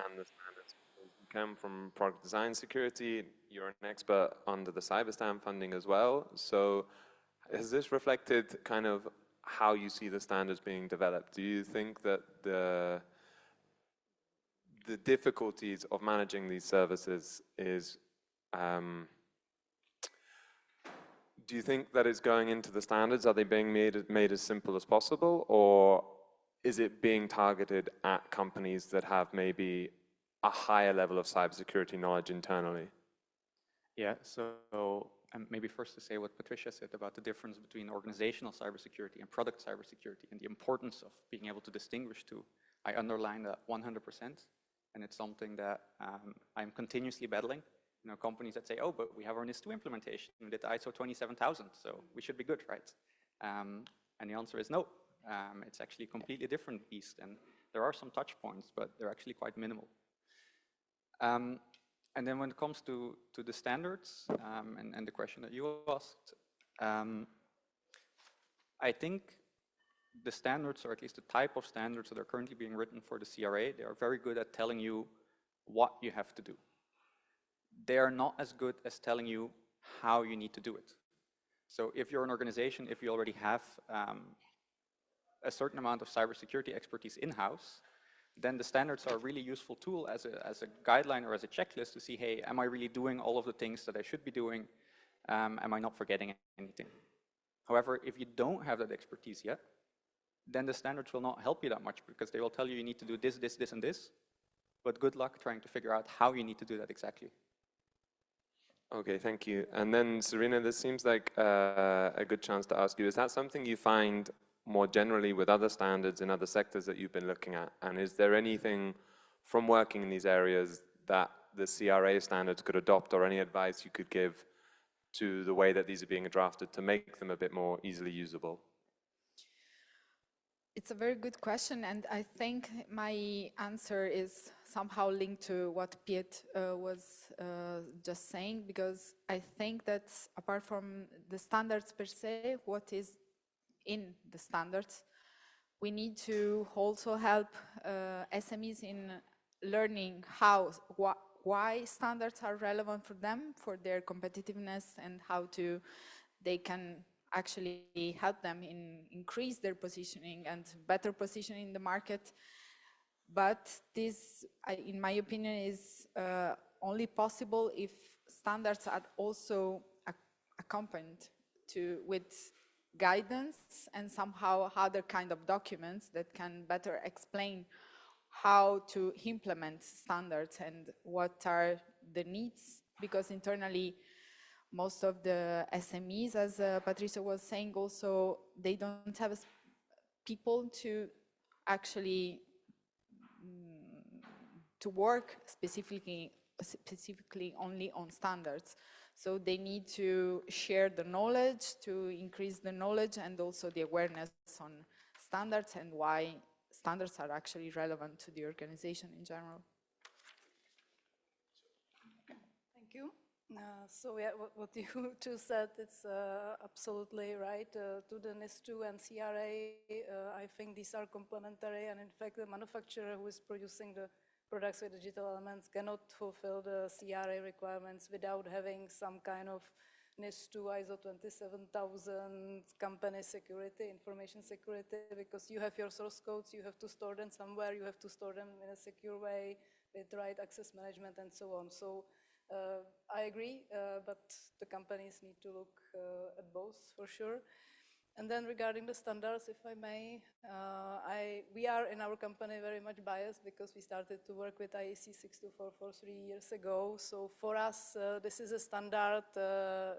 and the standards? You come from product design security, you're an expert under the Cyberstam funding as well. So has this reflected kind of how you see the standards being developed? Do you think that the difficulties of managing these services is, do you think that it's going into the standards? Are they being made as simple as possible, or is it being targeted at companies that have maybe a higher level of cybersecurity knowledge internally? Yeah, so maybe first to say what Patricia said about the difference between organizational cybersecurity and product cybersecurity and the importance of being able to distinguish two. I underline that 100%, and it's something that I'm continuously battling. You know, companies that say, oh, but we have our NIS2 implementation, we did ISO 27000, so we should be good, right? And the answer is no. It's actually a completely different beast, and there are some touch points, but they're actually quite minimal. And then when it comes to the standards and the question that you asked, I think the standards, or at least the type of standards that are currently being written for the CRA, they are very good at telling you what you have to do. They are not as good as telling you how you need to do it. So if you're an organization, if you already have a certain amount of cybersecurity expertise in-house, then the standards are a really useful tool as a guideline or as a checklist to see, hey, am I really doing all of the things that I should be doing? Am I not forgetting anything? However, if you don't have that expertise yet, then the standards will not help you that much, because they will tell you you need to do this, this, this, and this. But good luck trying to figure out how you need to do that exactly. Okay, thank you. And then, Serena, this seems like a good chance to ask you, is that something you find more generally with other standards in other sectors that you've been looking at? And is there anything from working in these areas that the CRA standards could adopt, or any advice you could give to the way that these are being drafted to make them a bit more easily usable? It's a very good question, and I think my answer is somehow linked to what Piet was just saying, because I think that apart from the standards per se, what is in the standards, we need to also help SMEs in learning why standards are relevant for them, for their competitiveness, and how they can actually help them increase their positioning and better positioning in the market. But this, in my opinion, is only possible if standards are also accompanied with guidance and somehow other kind of documents that can better explain how to implement standards and what are the needs, because internally most of the SMEs, as Patricia was saying also, they don't have people to actually to work specifically only on standards. So they need to share the knowledge, to increase the knowledge and also the awareness on standards and why standards are actually relevant to the organization in general. Thank you. So yeah, what you two said, it's absolutely right. To the NIS2 and CRA, I think these are complementary, and in fact the manufacturer who is producing the products with digital elements cannot fulfill the CRA requirements without having some kind of NIS2, ISO 27000, company security, information security, because you have your source codes, you have to store them somewhere, you have to store them in a secure way with right access management and so on. So I agree, but the companies need to look at both for sure. And then regarding the standards, if I may, we are in our company very much biased because we started to work with IEC 62443 3 years ago. So for us, this is a standard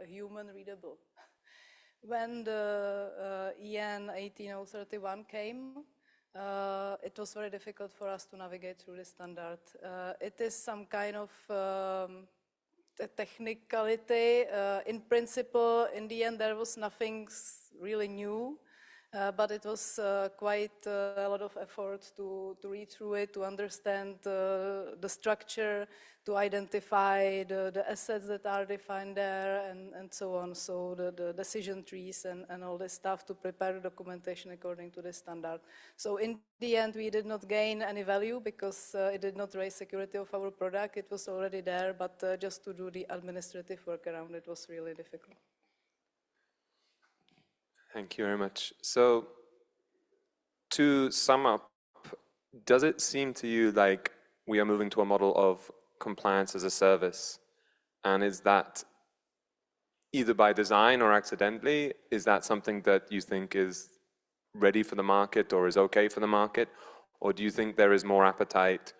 human readable. When the EN 18031 came, it was very difficult for us to navigate through the standard. It is some kind of technicality. In principle, in the end, there was nothing really new. But it was quite a lot of effort to read through it, to understand the structure, to identify the assets that are defined there, and so on. So the decision trees and all this stuff to prepare the documentation according to the standard. So in the end, we did not gain any value because it did not raise security of our product. It was already there, but just to do the administrative work around it was really difficult. Thank you very much. So to sum up, does it seem to you like we are moving to a model of compliance as a service? And is that either by design or accidentally? Is that something that you think is ready for the market or is okay for the market? Or do you think there is more appetite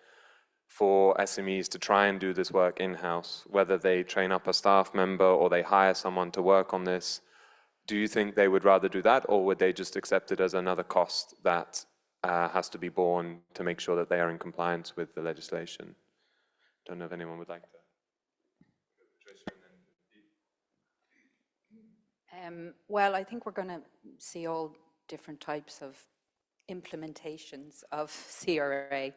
for SMEs to try and do this work in-house, whether they train up a staff member or they hire someone to work on this? Do you think they would rather do that, or would they just accept it as another cost that has to be borne to make sure that they are in compliance with the legislation? Don't know if anyone would like to. Well, I think we're going to see all different types of implementations of CRA.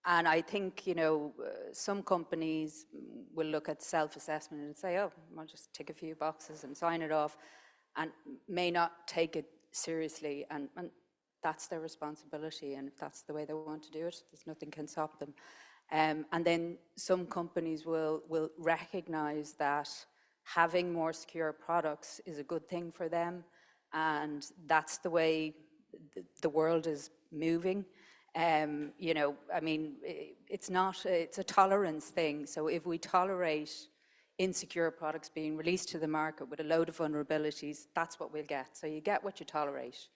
And I think, you know, some companies will look at self-assessment and say, oh, I'll just tick a few boxes and sign it off, and may not take it seriously. And that's their responsibility. And if that's the way they want to do it, there's nothing can stop them. And then some companies will recognize that having more secure products is a good thing for them. And that's the way the world is moving. You know, I mean, it's a tolerance thing. So if we tolerate insecure products being released to the market with a load of vulnerabilities, that's what we'll get. So you get what you tolerate.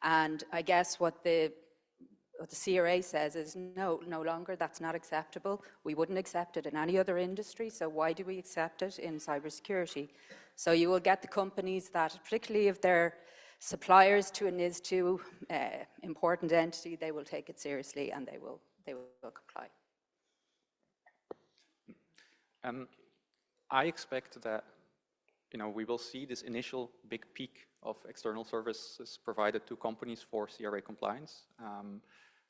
And I guess what the CRA says is no longer, that's not acceptable. We wouldn't accept it in any other industry, so why do we accept it in cybersecurity? So you will get the companies that, particularly if they're suppliers to a NIS2 important entity, they will take it seriously and they will comply. I expect that, you know, we will see this initial big peak of external services provided to companies for CRA compliance,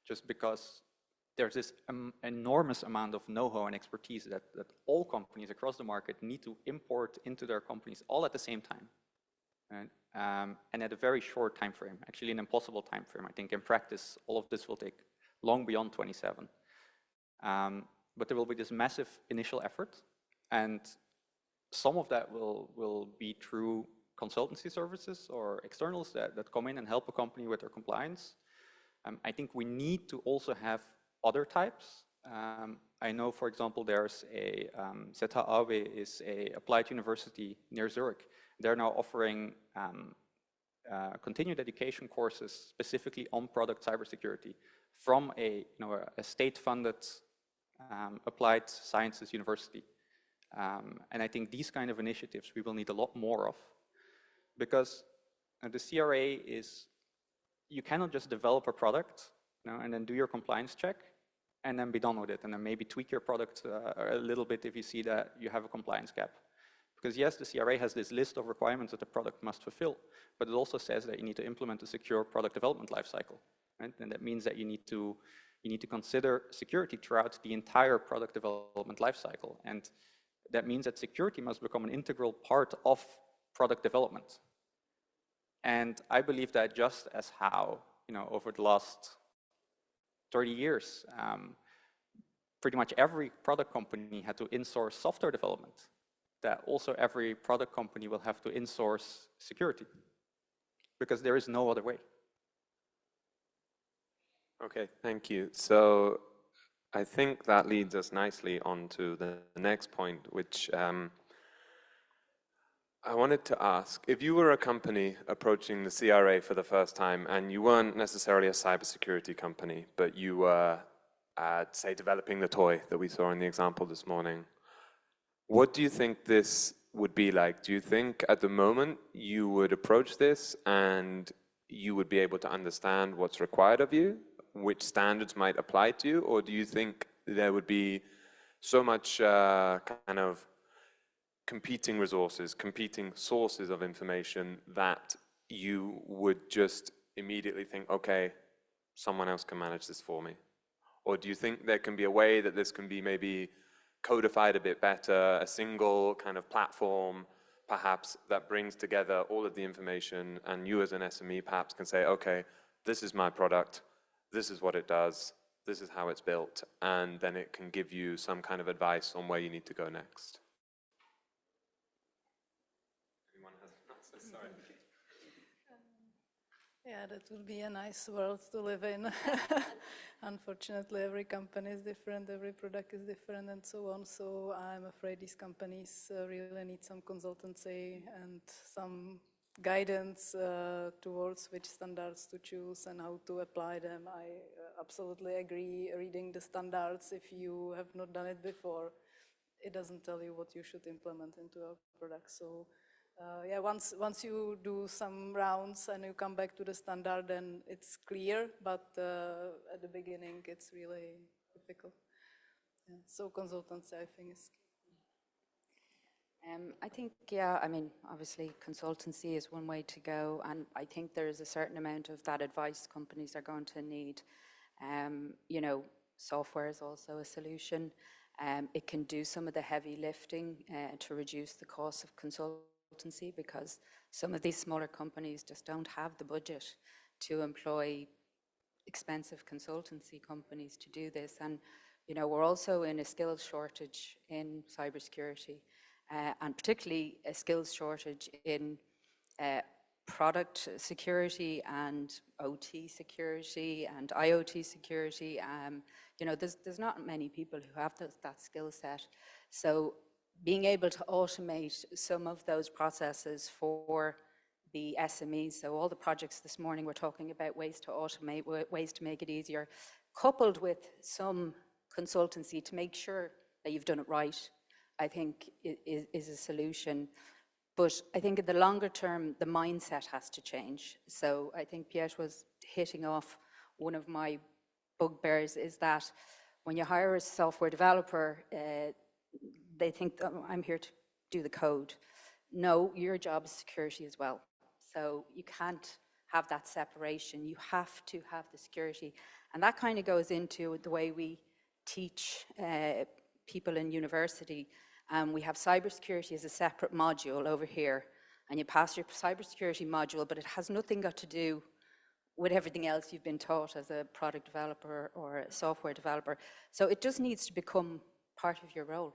just because there's this enormous amount of know-how and expertise that all companies across the market need to import into their companies all at the same time. Right? And at a very short time frame, actually an impossible time frame. I think in practice, all of this will take long beyond 27. But there will be this massive initial effort, and some of that will be through consultancy services or externals that come in and help a company with their compliance. I think we need to also have other types. I know, for example, there's a ZHAW is a applied university near Zurich. They're now offering continued education courses specifically on product cybersecurity from a state-funded applied sciences university. And I think these kind of initiatives we will need a lot more of, because the CRA is, you cannot just develop a product, you know, and then do your compliance check and then be done with it, and then maybe tweak your product a little bit if you see that you have a compliance gap. Because yes, the CRA has this list of requirements that the product must fulfill, but it also says that you need to implement a secure product development lifecycle, right? And that means that you need to consider security throughout the entire product development lifecycle, and that means that security must become an integral part of product development. And I believe that just as how, you know, over the last 30 years, pretty much every product company had to insource software development, that also every product company will have to insource security, because there is no other way. Okay, thank you. So I think that leads us nicely on to the next point, which I wanted to ask, if you were a company approaching the CRA for the first time and you weren't necessarily a cybersecurity company, but you were, say, developing the toy that we saw in the example this morning, what do you think this would be like? Do you think at the moment you would approach this and you would be able to understand what's required of you, which standards might apply to you, or do you think there would be so much kind of competing resources, competing sources of information that you would just immediately think, okay, someone else can manage this for me? Or do you think there can be a way that this can be maybe codified a bit better, a single kind of platform, perhaps, that brings together all of the information, and you as an SME perhaps can say, okay, this is my product, this is what it does, this is how it's built, and then it can give you some kind of advice on where you need to go next? Anyone has an answer? Sorry. Yeah, that would be a nice world to live in. Unfortunately, every company is different, every product is different, and so on. So I'm afraid these companies really need some consultancy and some guidance towards which standards to choose and how to apply them. I absolutely agree. Reading the standards, if you have not done it before, it doesn't tell you what you should implement into a product. So yeah, once you do some rounds and you come back to the standard, then it's clear, but at the beginning it's really difficult. Yeah, so consultancy, I think, is I think, yeah, I mean, obviously consultancy is one way to go, and I think there is a certain amount of that advice companies are going to need. You know, software is also a solution. It can do some of the heavy lifting to reduce the cost of consultancy, because some of these smaller companies just don't have the budget to employ expensive consultancy companies to do this. And, you know, we're also in a skills shortage in cybersecurity, and particularly a skills shortage in product security and OT security and IoT security. You know, there's not many people who have that skill set. So being able to automate some of those processes for the SMEs, so all the projects this morning we're talking about ways to automate, ways to make it easier, coupled with some consultancy to make sure that you've done it right, I think is a solution. But I think in the longer term, the mindset has to change. So I think Piet was hitting off one of my bugbears, is that when you hire a software developer, they think, oh, I'm here to do the code. No, your job is security as well. So you can't have that separation. You have to have the security. And that kind of goes into the way we teach people in university. We have cybersecurity as a separate module over here. And you pass your cybersecurity module, but it has nothing got to do with everything else you've been taught as a product developer or a software developer. So it just needs to become part of your role.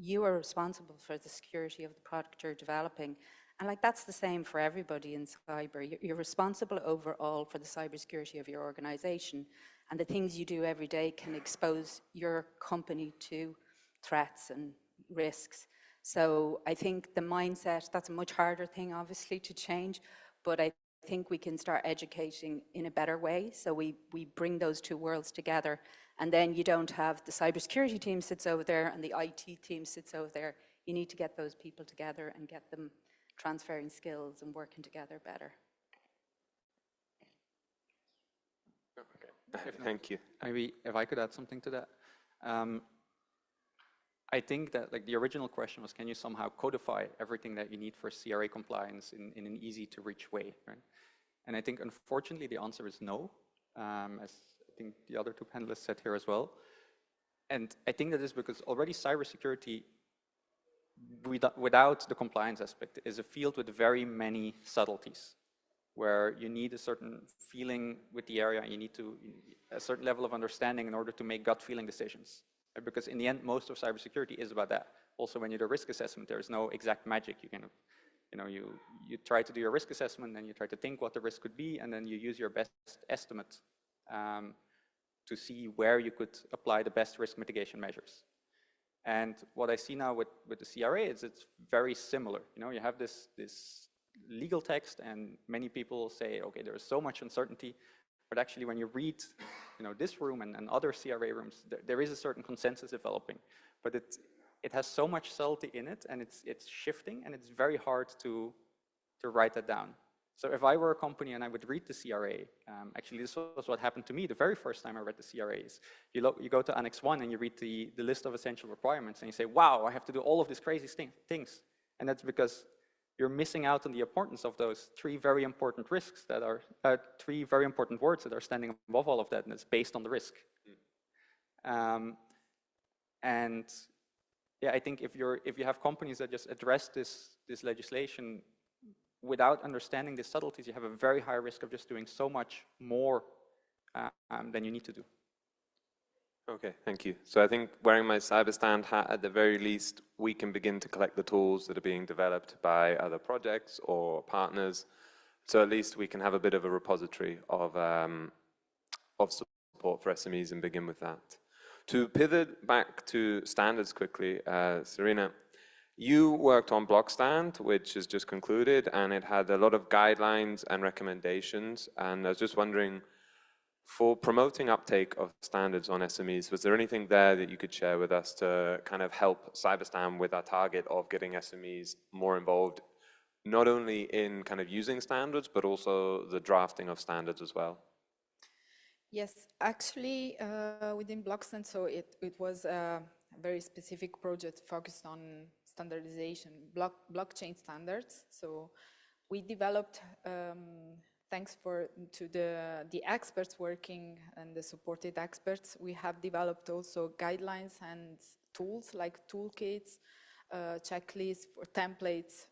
You are responsible for the security of the product you're developing. And like that's the same for everybody in cyber. You're responsible overall for the cybersecurity of your organization. And the things you do every day can expose your company to threats and risks. So I think the mindset, that's a much harder thing obviously to change, but I think we can start educating in a better way. So we bring those two worlds together, and then you don't have the cybersecurity team sits over there and the IT team sits over there. You need to get those people together and get them transferring skills and working together better. Okay. Thank you. Maybe if I could add something to that. I think that like the original question was, can you somehow codify everything that you need for CRA compliance in an easy to reach way, right? And I think unfortunately the answer is no, as I think the other two panelists said here as well. And I think that is because already cybersecurity, without the compliance aspect, is a field with very many subtleties, where you need a certain feeling with the area, you need a certain level of understanding in order to make gut feeling decisions. Because in the end, most of cybersecurity is about that. Also, when you do risk assessment, there is no exact magic. You can, you try to do your risk assessment, and you try to think what the risk could be, and then you use your best estimate to see where you could apply the best risk mitigation measures. And what I see now with the CRA is it's very similar. You have this legal text, and many people say, okay, there is so much uncertainty. But actually, when you read this room and other CRA rooms, there is a certain consensus developing. But it has so much subtlety in it, and it's shifting, and it's very hard to write that down. So if I were a company and I would read the CRA, actually this was what happened to me the very first time I read the CRAs. You go to Annex 1 and you read the list of essential requirements, and you say, wow, I have to do all of these crazy things. And that's because you're missing out on the importance of those three very important risks that are, three very important words that are standing above all of that, and it's based on the risk. And yeah, I think if you have companies that just address this legislation without understanding the subtleties, you have a very high risk of just doing so much more than you need to do. Okay, thank you. So I think wearing my Cyberstand hat, at the very least, we can begin to collect the tools that are being developed by other projects or partners. So at least we can have a bit of a repository of support for SMEs and begin with that. To pivot back to standards quickly, Serena, you worked on Blockstand, which is just concluded, and it had a lot of guidelines and recommendations. And I was just wondering, for promoting uptake of standards on SMEs, was there anything there that you could share with us to kind of help Cyberstand with our target of getting SMEs more involved, not only in kind of using standards, but also the drafting of standards as well? Yes, actually, within Blockstand, so it was a very specific project focused on standardization, blockchain standards. So we developed, thanks to the experts working and the supported experts, we have developed also guidelines and tools like toolkits, checklists, or templates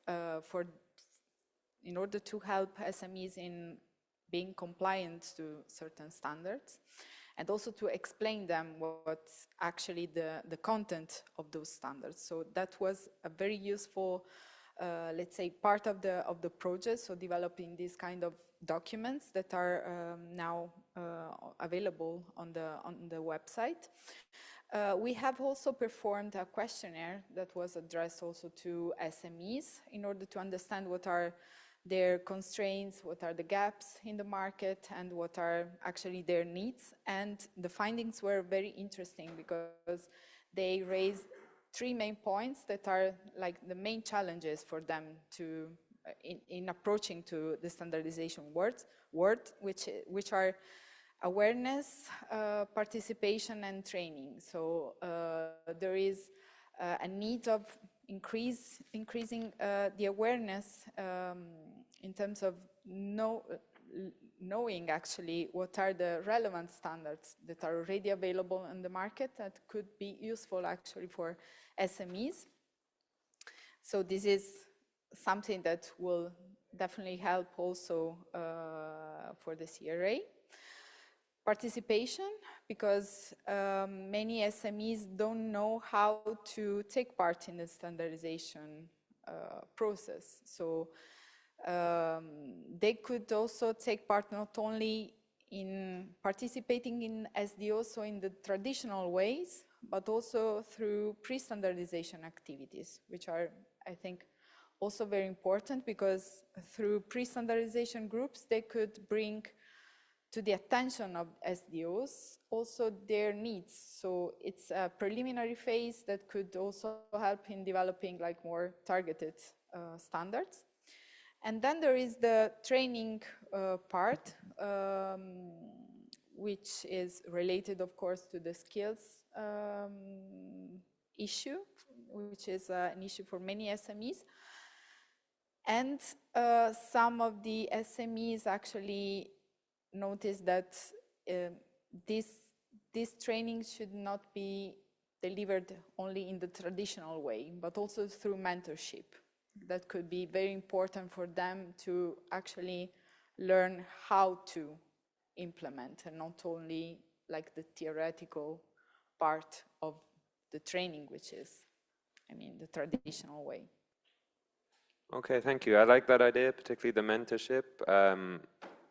in order to help SMEs in being compliant to certain standards, and also to explain them what's actually the content of those standards. So that was a very useful, let's say, part of the project. So developing these kind of documents that are now available on the website. We have also performed a questionnaire that was addressed also to SMEs in order to understand what are their constraints, what are the gaps in the market, and what are actually their needs. And the findings were very interesting because they raised three main points that are like the main challenges for them to in approaching to the standardization which are awareness, participation, and training. So there is a need of increasing the awareness in terms of knowing actually what are the relevant standards that are already available in the market that could be useful actually for SMEs. So this is something that will definitely help also for the CRA. Participation, because many SMEs don't know how to take part in the standardization process. So they could also take part not only in participating in SDO, so in the traditional ways, but also through pre-standardization activities, which are, I think, also very important, because through pre-standardization groups, they could bring to the attention of SDOs also their needs. So it's a preliminary phase that could also help in developing like more targeted standards. And then there is the training part, which is related, of course, to the skills issue, which is an issue for many SMEs. And some of the SMEs actually notice that this training should not be delivered only in the traditional way, but also through mentorship. That could be very important for them to actually learn how to implement, and not only like the theoretical part of the training, which is, I mean, the traditional way. Okay, thank you. I like that idea, particularly the mentorship.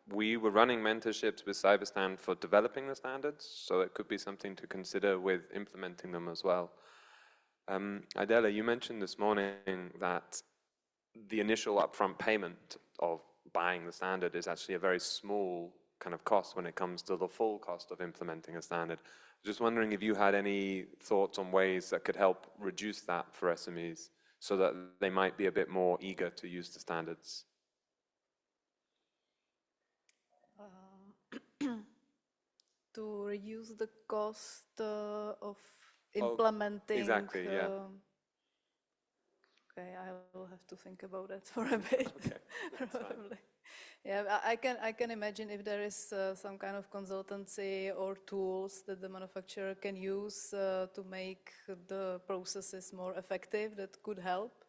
We were running mentorships with Cyberstand for developing the standards, so it could be something to consider with implementing them as well. Adela, you mentioned this morning that the initial upfront payment of buying the standard is actually a very small kind of cost when it comes to the full cost of implementing a standard. Just wondering if you had any thoughts on ways that could help reduce that for SMEs so that they might be a bit more eager to use the standards. To reduce the cost of implementing. Exactly, yeah. Okay, I will have to think about that for a bit. Okay, probably. Yeah, I can imagine if there is some kind of consultancy or tools that the manufacturer can use to make the processes more effective, that could help.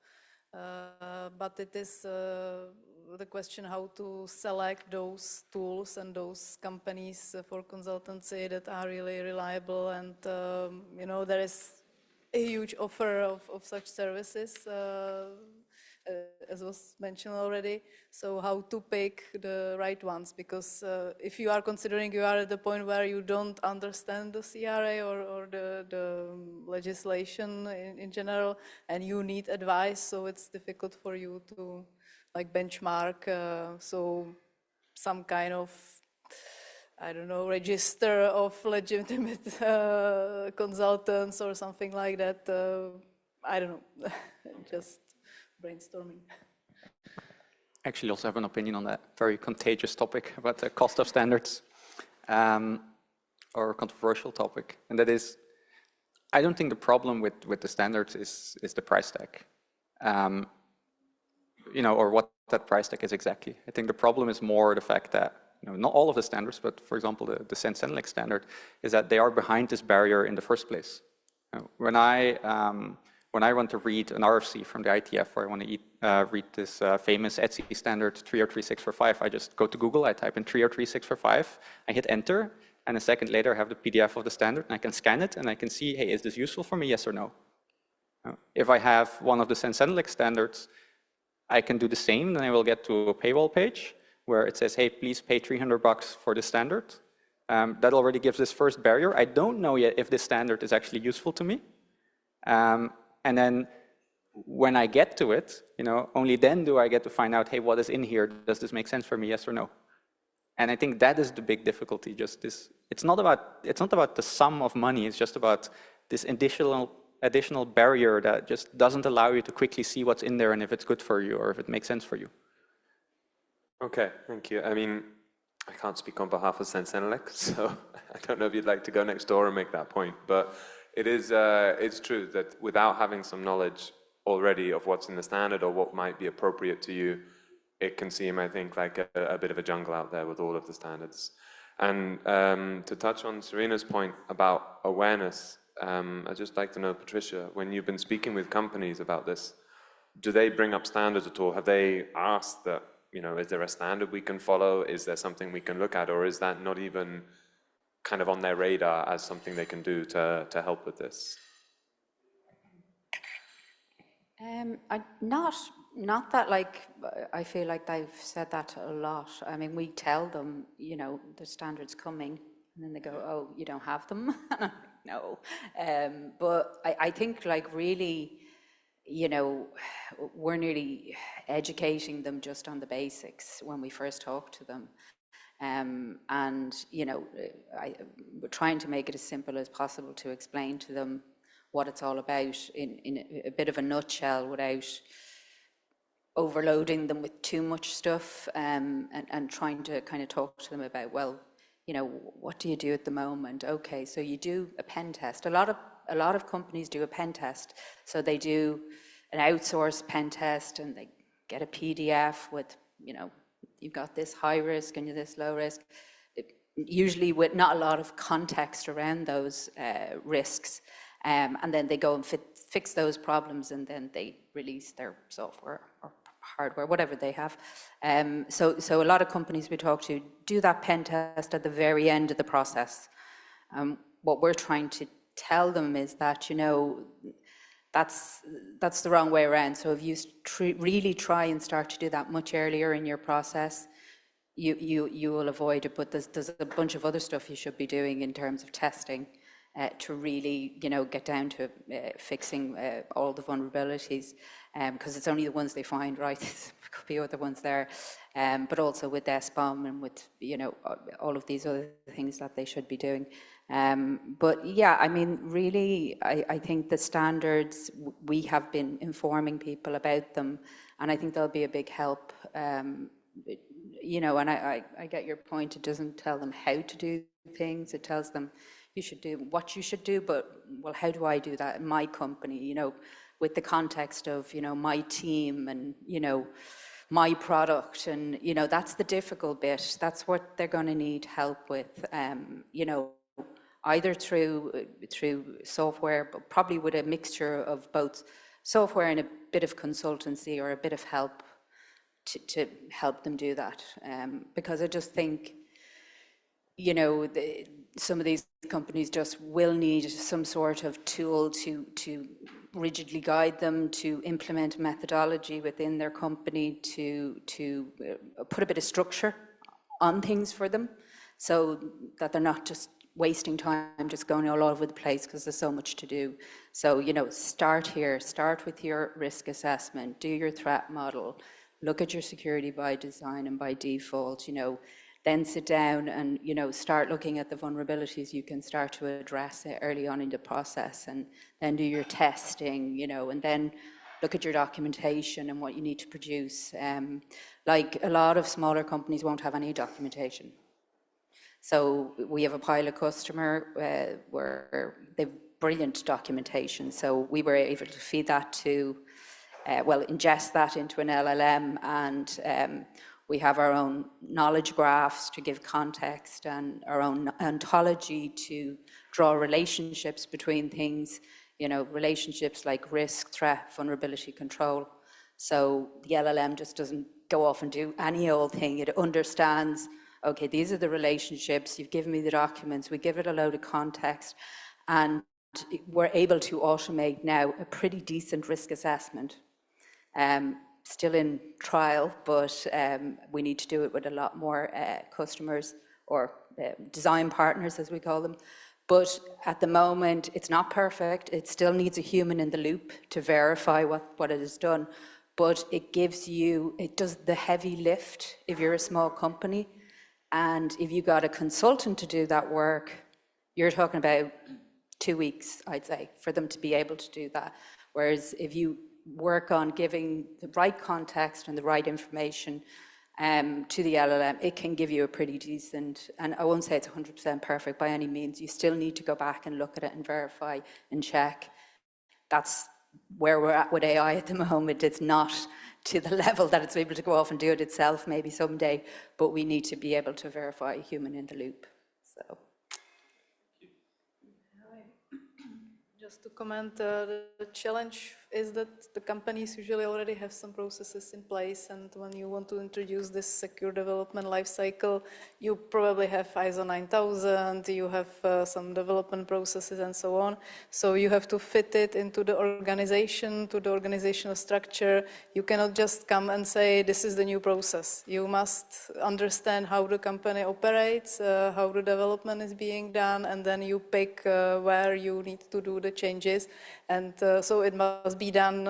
But it is the question how to select those tools and those companies for consultancy that are really reliable, and you know, there is a huge offer of such services, as was mentioned already. So how to pick the right ones, because if you are considering you are at the point where you don't understand the CRA or the legislation in general, and you need advice, so it's difficult for you to like benchmark, so some kind of, I don't know, register of legitimate consultants or something like that. I don't know, just brainstorming. I actually also have an opinion on that very contagious topic about the cost of standards, or a controversial topic. And that is, I don't think the problem with the standards is the price tag, you know, or what that price tag is exactly. I think the problem is more the fact that, you know, not all of the standards, but for example, the Sensenelec standard, is that they are behind this barrier in the first place. When I want to read an RFC from the ITF, or I want to read this famous ETSI standard 303645, I just go to Google, I type in 303645, I hit enter, and a second later I have the PDF of the standard, and I can scan it, and I can see, hey, is this useful for me, yes or no? If I have one of the Sensenelec standards, I can do the same, then I will get to a paywall page where it says, hey, please pay $300 for this standard. That already gives this first barrier. I don't know yet if this standard is actually useful to me. And then when I get to it, you know, only then do I get to find out, hey, what is in here? Does this make sense for me, yes or no? And I think that is the big difficulty. Just this, it's not about the sum of money. It's just about this additional barrier that just doesn't allow you to quickly see what's in there and if it's good for you or if it makes sense for you. Okay, thank you. I mean, I can't speak on behalf of Sensenelec, so I don't know if you'd like to go next door and make that point, but it is, it's true that without having some knowledge already of what's in the standard or what might be appropriate to you, it can seem, I think, like a bit of a jungle out there with all of the standards. And to touch on Serena's point about awareness, I'd just like to know, Patricia, when you've been speaking with companies about this, do they bring up standards at all? Have they asked that, you know, is there a standard we can follow? Is there something we can look at? Or is that not even kind of on their radar as something they can do to help with this? Not that, like, I feel like they've said that a lot. I mean, we tell them, you know, the standard's coming, and then they go, oh, you don't have them? No. But I think, like, really, you know, we're nearly educating them just on the basics when we first talk to them. And, you know, we're trying to make it as simple as possible to explain to them what it's all about in a bit of a nutshell without overloading them with too much stuff, and trying to kind of talk to them about, well, you know, what do you do at the moment? Okay, so you do a pen test. A lot of companies do a pen test. So they do an outsourced pen test and they get a PDF with, you know, you've got this high risk and this low risk, usually with not a lot of context around those risks. And then they go and fix those problems, and then they release their software or hardware, whatever they have. So a lot of companies we talk to do that pen test at the very end of the process. What we're trying to tell them is that, you know, that's the wrong way around. So if you really try and start to do that much earlier in your process, you will avoid it. But there's a bunch of other stuff you should be doing in terms of testing to really, you know, get down to fixing all the vulnerabilities, because it's only the ones they find, right? There could be other ones there, but also with SBOM and with, you know, all of these other things that they should be doing. But yeah, I mean, really, I think the standards, we have been informing people about them, and I think they'll be a big help. You know, and I get your point. It doesn't tell them how to do things. It tells them you should do what you should do, but, well, how do I do that in my company? You know, with the context of, my team and, my product, and, that's the difficult bit. That's what they're going to need help with, either through software, but probably with a mixture of both software and a bit of consultancy or a bit of help to help them do that. Because I just think, some of these companies just will need some sort of tool to rigidly guide them, to implement a methodology within their company, to put a bit of structure on things for them, so that they're not just wasting time just going all over the place because there's so much to do. So, start here, start with your risk assessment, do your threat model, look at your security by design and by default, then sit down and, start looking at the vulnerabilities you can start to address it early on in the process, and then do your testing, and then look at your documentation and what you need to produce. Like a lot of smaller companies won't have any documentation. So we have a pilot customer where they've brilliant documentation. So we were able to feed that to, ingest that into an LLM, and we have our own knowledge graphs to give context and our own ontology to draw relationships between things, relationships like risk, threat, vulnerability, control. So the LLM just doesn't go off and do any old thing. It understands, okay, these are the relationships, you've given me the documents, we give it a load of context, and we're able to automate now a pretty decent risk assessment. Still in trial, but we need to do it with a lot more customers, or design partners, as we call them. But at the moment, it's not perfect. It still needs a human in the loop to verify what it has done. But it does the heavy lift if you're a small company. And if you got a consultant to do that work, you're talking about 2 weeks, I'd say, for them to be able to do that. Whereas if you work on giving the right context and the right information to the LLM, it can give you a pretty decent, and I won't say it's 100% perfect by any means. You still need to go back and look at it and verify and check. That's where we're at with AI at the moment. It's not to the level that it's able to go off and do it itself maybe someday, but we need to be able to verify a human in the loop. So. Just to comment, the challenge is that the companies usually already have some processes in place, and when you want to introduce this secure development lifecycle, you probably have ISO 9000, you have some development processes and so on. So you have to fit it into the organization, to the organizational structure. You cannot just come and say, this is the new process. You must understand how the company operates, how the development is being done, and then you pick where you need to do the changes. And so it must be done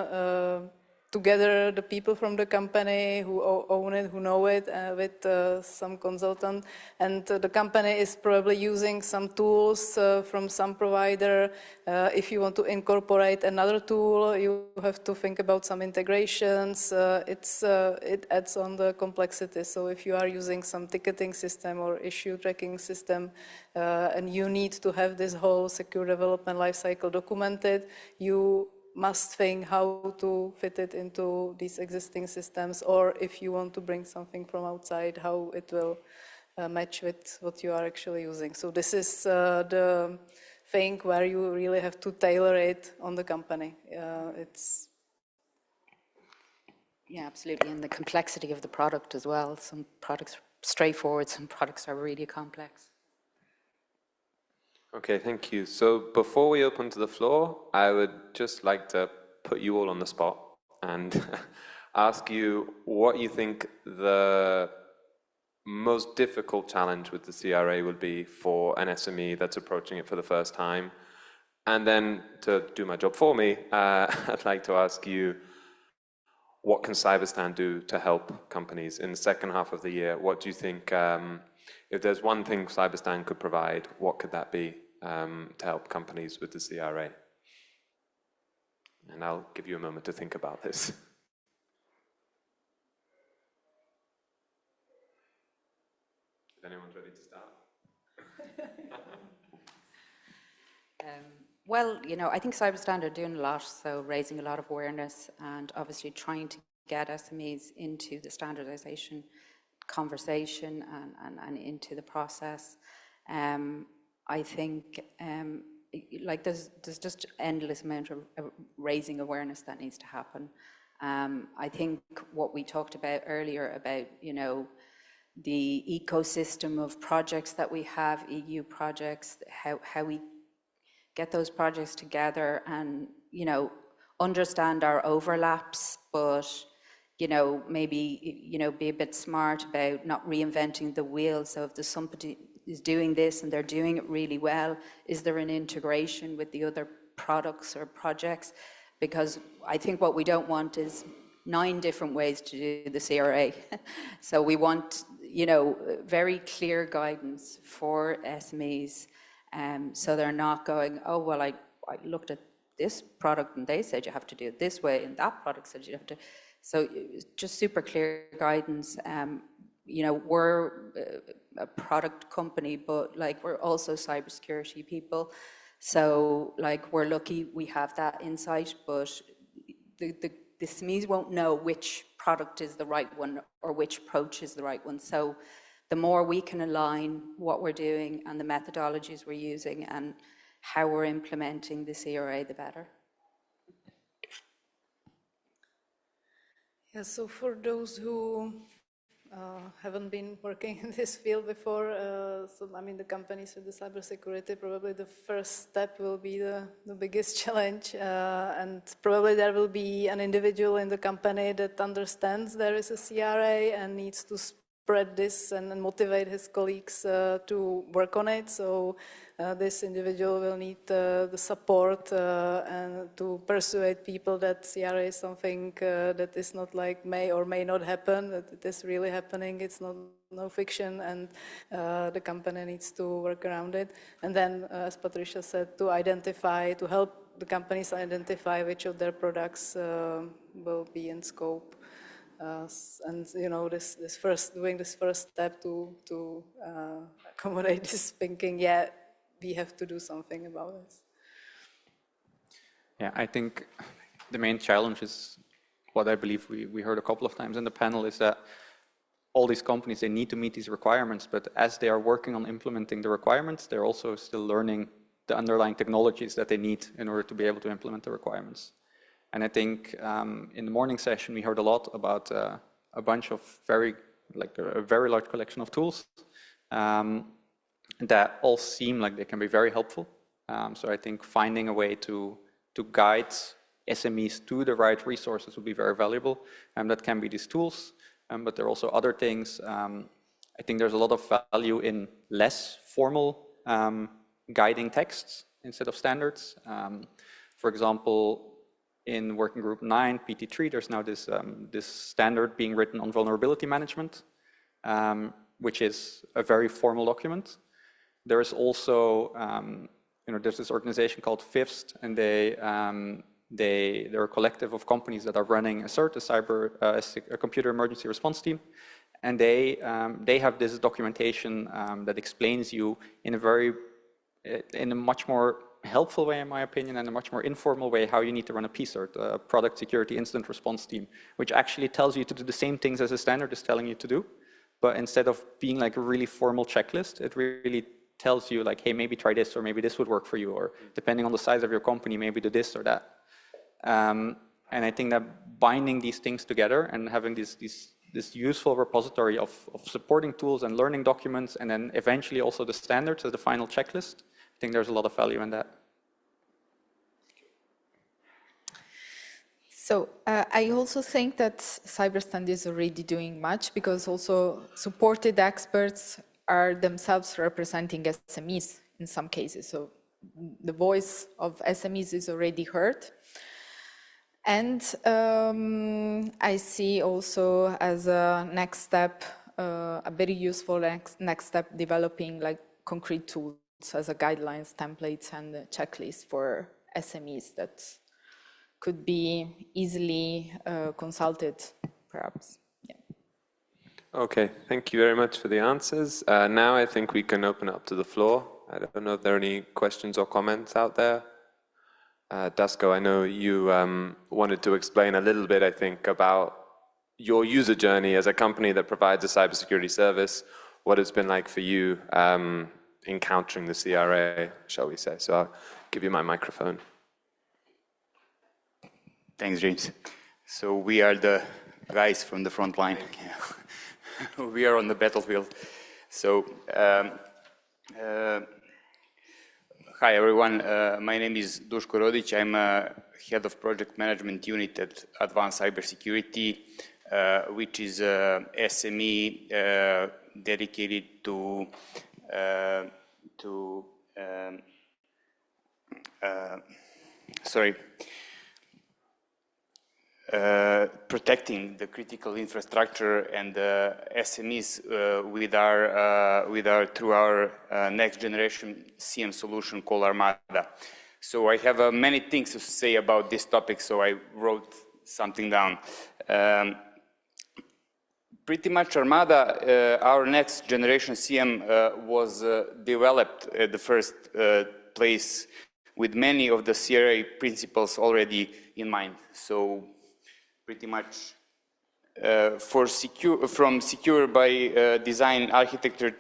together, the people from the company who own it, who know it, with some consultant. And the company is probably using some tools from some provider. If you want to incorporate another tool, you have to think about some integrations. It adds on the complexity. So if you are using some ticketing system or issue tracking system, and you need to have this whole secure development lifecycle documented, you must think how to fit it into these existing systems, or if you want to bring something from outside, how it will match with what you are actually using. So this is the thing where you really have to tailor it on the company. Yeah, absolutely, and the complexity of the product as well. Some products are straightforward, some products are really complex. Okay, thank you. So before we open to the floor, I would just like to put you all on the spot and ask you what you think the most difficult challenge with the CRA would be for an SME that's approaching it for the first time. And then to do my job for me, I'd like to ask you, what can Cyberstan do to help companies in the second half of the year? What do you think, if there's one thing Cyberstan could provide, what could that be to help companies with the CRA? And I'll give you a moment to think about this. Is anyone ready to start? Well, you know, I think Cyberstand are doing a lot, so raising a lot of awareness and obviously trying to get SMEs into the standardization conversation and into the process. I think like there's just endless amount of raising awareness that needs to happen. I think what we talked about earlier about, you know, the ecosystem of projects that we have, EU projects, how we get those projects together and, you know, understand our overlaps, but, you know, maybe, you know, be a bit smart about not reinventing the wheel. So if there's somebody is doing this and they're doing it really well, is there an integration with the other products or projects? Because I think what we don't want is 9 different ways to do the CRA. So we want, you know, very clear guidance for SMEs, so they're not going, oh, well, I looked at this product and they said you have to do it this way, and that product said you have to. So just super clear guidance. You know, we're a product company, but like we're also cybersecurity people. So like we're lucky we have that insight, but the SMEs won't know which product is the right one or which approach is the right one. So the more we can align what we're doing and the methodologies we're using and how we're implementing the CRA, the better. Yeah, so for those who haven't been working in this field before, so I mean the companies with the cybersecurity, probably the first step will be the biggest challenge, and probably there will be an individual in the company that understands there is a CRA and needs to spread this and motivate his colleagues to work on it. So this individual will need the support and to persuade people that CRA is something that is not like may or may not happen, that it is really happening, it's not no fiction, and the company needs to work around it. And then, as Patricia said, to help the companies identify which of their products will be in scope. And you know, doing this first step to accommodate this thinking, yeah, we have to do something about this. Yeah, I think the main challenge is what I believe we heard a couple of times in the panel is that all these companies, they need to meet these requirements, but as they are working on implementing the requirements, they're also still learning the underlying technologies that they need in order to be able to implement the requirements. And I think in the morning session, we heard a lot about a bunch of a very large collection of tools that all seem like they can be very helpful. So I think finding a way to guide SMEs to the right resources would be very valuable. And that can be these tools, but there are also other things. I think there's a lot of value in less formal guiding texts instead of standards. For example, in working group 9, PT3, there's now this standard being written on vulnerability management, which is a very formal document. There is also, there's this organization called FIFST, and they're a collective of companies that are running a CERT, a computer emergency response team, and they have this documentation that explains you in a much more helpful way, in my opinion, and a much more informal way how you need to run a PSERT, a product security incident response team, which actually tells you to do the same things as a standard is telling you to do, but instead of being like a really formal checklist, it really tells you like, hey, maybe try this, or maybe this would work for you, or depending on the size of your company, maybe do this or that. And I think that binding these things together and having this useful repository of supporting tools and learning documents, and then eventually also the standards as the final checklist, I think there's a lot of value in that. So I also think that Cyberstand is already doing much, because also supported experts are themselves representing SMEs in some cases. So the voice of SMEs is already heard. And I see also as a next step, a very useful next step, developing like concrete tools as a guidelines, templates, and checklists for SMEs that could be easily consulted, perhaps. Yeah. Okay, thank you very much for the answers. Now I think we can open up to the floor. I don't know if there are any questions or comments out there. Dusko, I know you wanted to explain a little bit, I think, about your user journey as a company that provides a cybersecurity service, what it's been like for you encountering the CRA, shall we say. So I'll give you my microphone. Thanks, James. So we are the guys from the front line. We are on the battlefield. So, hi everyone, my name is Duško Rodić. I'm head of project management unit at Advanced Cybersecurity, which is a SME dedicated to protecting the critical infrastructure and SMEs through our next generation CM solution called Armada. So I have many things to say about this topic, so I wrote something down. Pretty much Armada, our next generation CM was developed at the first place with many of the CRA principles already in mind. So pretty much from secure by design architecture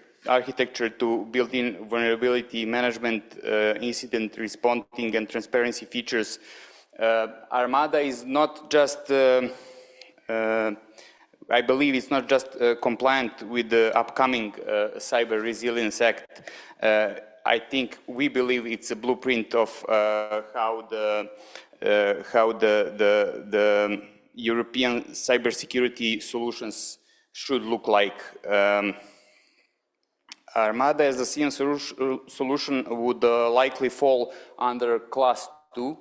to built-in vulnerability management, incident responding and transparency features. Armada is not just, I believe it's not just compliant with the upcoming Cyber Resilience Act. I think we believe it's a blueprint of how the European cybersecurity solutions should look like. Armada as a CM solution would likely fall under Class 2.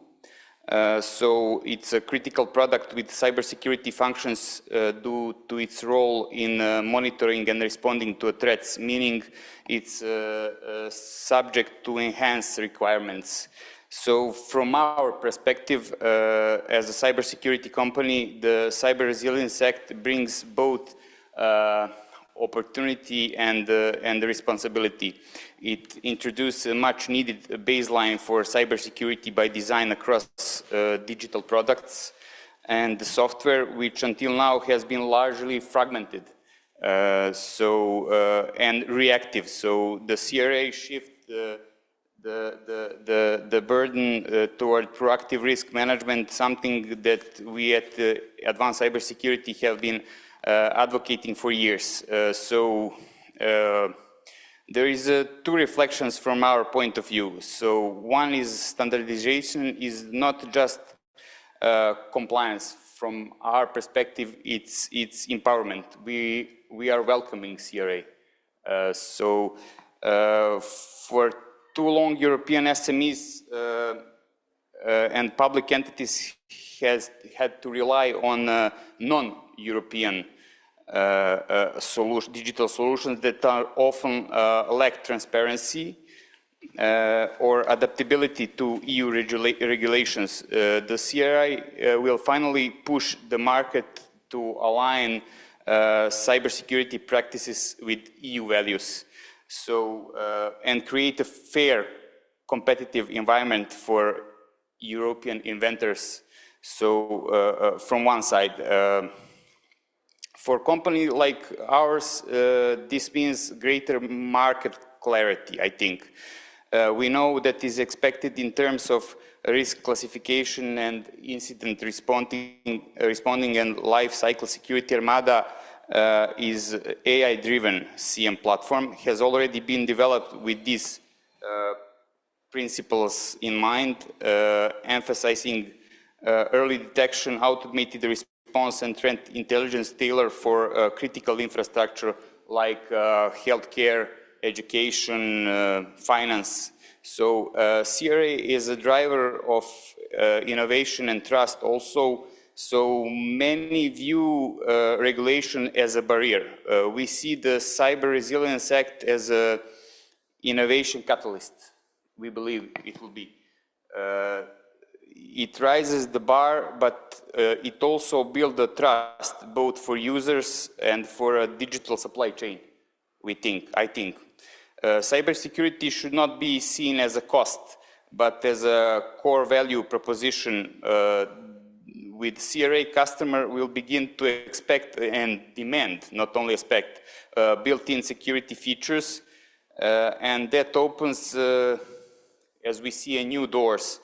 So it's a critical product with cybersecurity functions due to its role in monitoring and responding to threats, meaning it's subject to enhanced requirements. So from our perspective, as a cybersecurity company, the Cyber Resilience Act brings both opportunity and responsibility. It introduced a much needed baseline for cybersecurity by design across digital products and the software, which until now has been largely fragmented and reactive. So the CRA shift the burden toward proactive risk management, something that we at Advanced Cybersecurity have been advocating for years. There is two reflections from our point of view. So one is standardization is not just compliance. From our perspective, it's empowerment. We are welcoming CRA. For too long, European SMEs and public entities had to rely on non-European digital solutions that are often lack transparency or adaptability to EU regulations. The CRA will finally push the market to align cybersecurity practices with EU values. And create a fair, competitive environment for European inventors. From one side, for a company like ours, this means greater market clarity, I think. We know that is expected in terms of risk classification and incident responding and life cycle security. Armada is AI-driven CM platform, has already been developed with these principles in mind, emphasizing early detection, automated response, and threat intelligence tailored for critical infrastructure like healthcare, education, finance. So CRA is a driver of innovation and trust also. So many view regulation as a barrier. We see the Cyber Resilience Act as an innovation catalyst. We believe it will be. It raises the bar, but it also builds the trust both for users and for a digital supply chain, I think. Cybersecurity should not be seen as a cost, but as a core value proposition, with CRA, customer will begin to expect and demand, not only expect, built-in security features, and that opens, as we see, new doors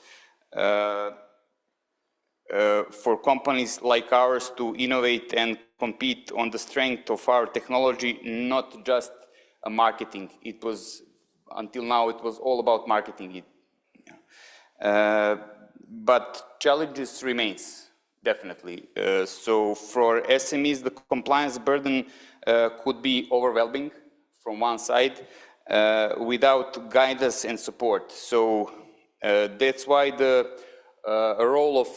for companies like ours to innovate and compete on the strength of our technology, not just marketing. It was, until now, it was all about marketing it. But challenges remains, definitely. So for SMEs, the compliance burden could be overwhelming from one side without guidance and support. So that's why the role of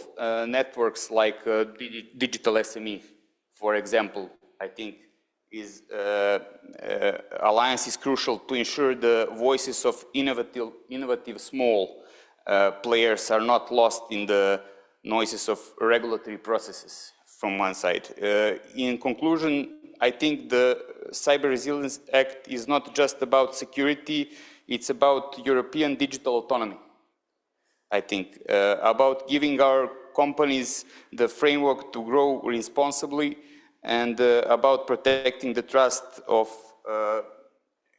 networks like Digital SME, for example, I think is Alliance is crucial to ensure the voices of innovative small players are not lost in the noises of regulatory processes from one side. In conclusion, I think the Cyber Resilience Act is not just about security, it's about European digital autonomy. I think, about giving our companies the framework to grow responsibly and about protecting the trust of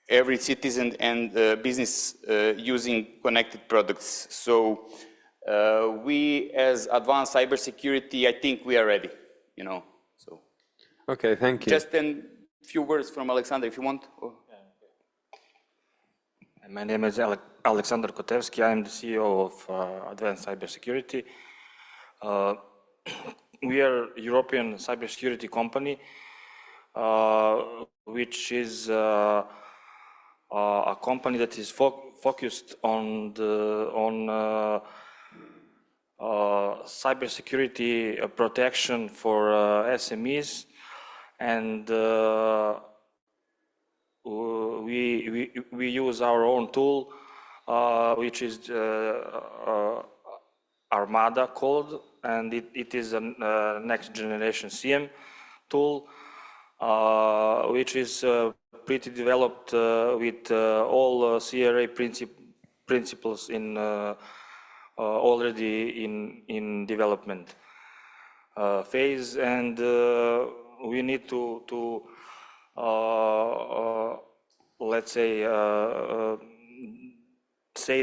every citizen and business using connected products. So we, as advanced cybersecurity, I think we are ready, you know. So. Okay, thank you. Just a few words from Alexander, if you want. Or... My name is Alexander Kotevsky. I am the CEO of Advanced Cybersecurity. We are a European cybersecurity company, which is a company that is focused on cybersecurity protection for SMEs, and we use our own tool, which is Armada called, and it is a next generation CM tool, which is pretty developed with all CRA principles in already in development phase, and we need to let's say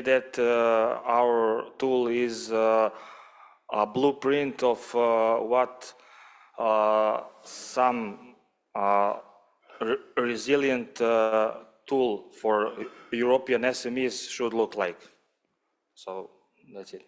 that our tool is a blueprint of what some resilient tool for European SMEs should look like. So that's it.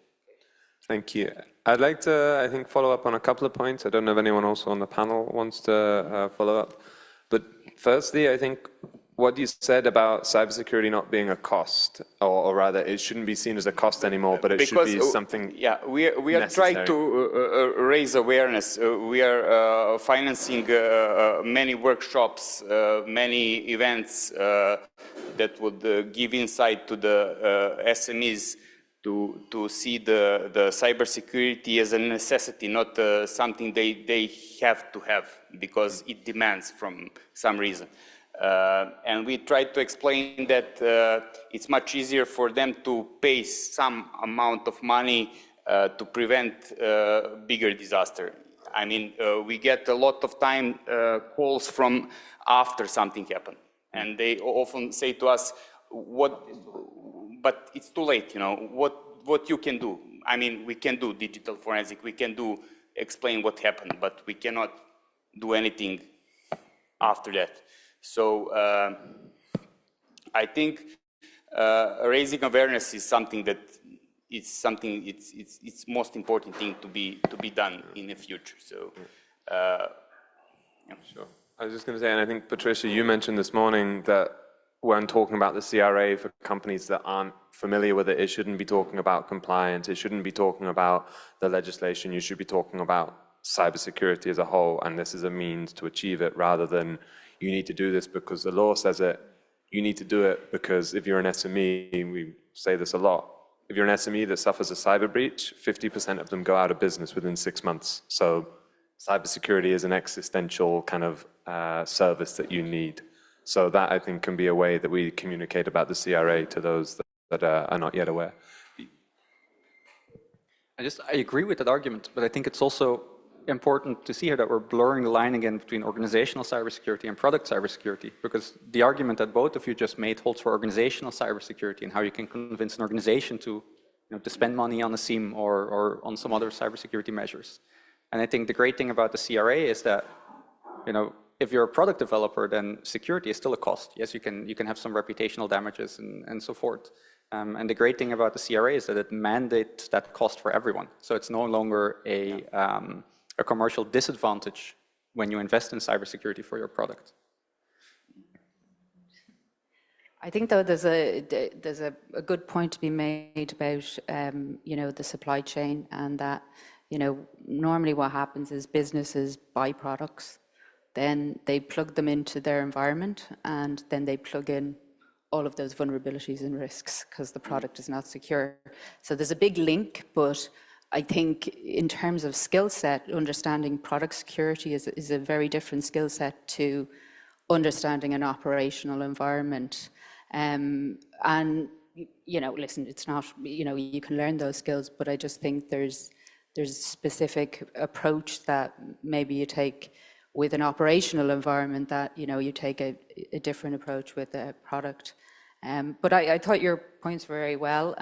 Thank you. I'd like to, I think, follow up on a couple of points. I don't know if anyone also on the panel wants to follow up. But firstly, I think what you said about cybersecurity not being a cost, or rather, it shouldn't be seen as a cost anymore, but it should be something. Yeah, we are trying to raise awareness. We are financing many workshops, many events that would give insight to the SMEs to see the cybersecurity as a necessity, not something they have to have because it demands from some reason. And we tried to explain that it's much easier for them to pay some amount of money to prevent bigger disaster. I mean, we get a lot of time calls from after something happened, and they often say to us, but it's too late, you know, what you can do. I mean, we can do digital forensic, we can explain what happened, but we cannot do anything after that. So I think raising awareness is something that it's most important thing to be done in the future. So yeah. Sure. I was just going to say, and I think Patricia, you mentioned this morning that when talking about the CRA for companies that aren't familiar with it, it shouldn't be talking about compliance. It shouldn't be talking about the legislation. You should be talking about cybersecurity as a whole, and this is a means to achieve it rather than you need to do this because the law says it. You need to do it because if you're an SME, we say this a lot, if you're an SME that suffers a cyber breach, 50% of them go out of business within 6 months. So cybersecurity is an existential kind of service that you need. So that, I think, can be a way that we communicate about the CRA to those that are not yet aware. I agree with that argument, but I think it's also important to see here that we're blurring the line again between organizational cybersecurity and product cybersecurity, because the argument that both of you just made holds for organizational cybersecurity and how you can convince an organization to, to spend money on a SIEM or on some other cybersecurity measures. And I think the great thing about the CRA is that, if you're a product developer, then security is still a cost. Yes, you can have some reputational damages and so forth. And the great thing about the CRA is that it mandates that cost for everyone. So it's no longer a commercial disadvantage when you invest in cybersecurity for your product. I think though there's a good point to be made about the supply chain, and that normally what happens is businesses buy products, then they plug them into their environment, and then they plug in all of those vulnerabilities and risks because the product is not secure. So there's a big link, but I think in terms of skill set, understanding product security is a very different skill set to understanding an operational environment. And, listen, it's not, you can learn those skills, but I just think there's a specific approach that maybe you take with an operational environment that, you take a different approach with a product. But I thought your points were very well